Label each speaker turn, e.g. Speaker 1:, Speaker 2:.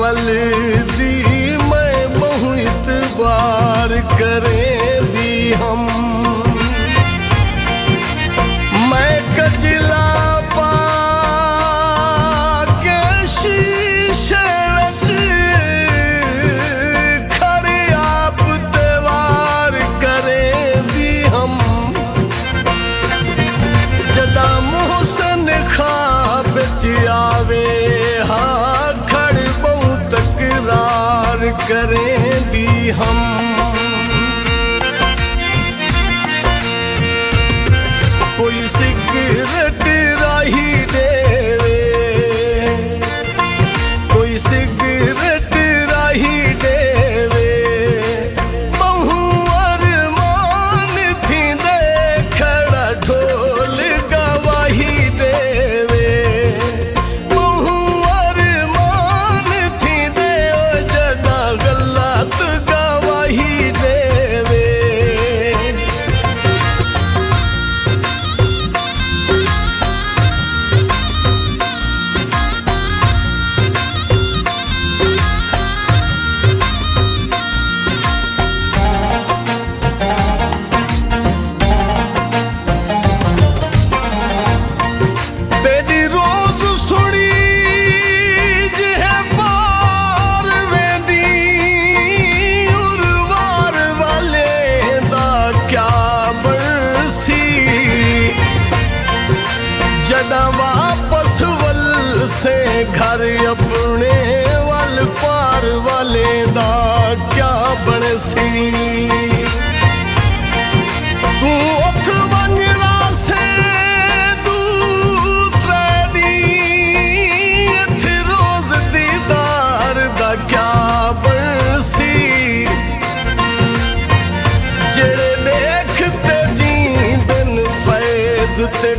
Speaker 1: वल दी मैं बहु इतबार करें दी हम मैं कजला पा के शीशे रच खड़े आप त्योहार करें दी हम जदा मोहसन ख्वाब आवे हाँ खड़ बहु तकरार करें दी हम कोई सिगरेट राही देवे कोई सिगरेट राही देवे बहु अरमान थी दे खड़ा ढोल गवाही देवे बहु अरमान थी दे जदा गलत गवाही देवे तेरी रोज सुनी जिह पार वेंदी उरवार वाले दा क्या बरसी जदा वापस वल से घर अपने वल पार वाले दा क्या बनसी तू उठ वंजरा से दूसरे दी इत्थे रोज दीदार दा क्या बनसी जेड़े देखते जी दिन फैज ते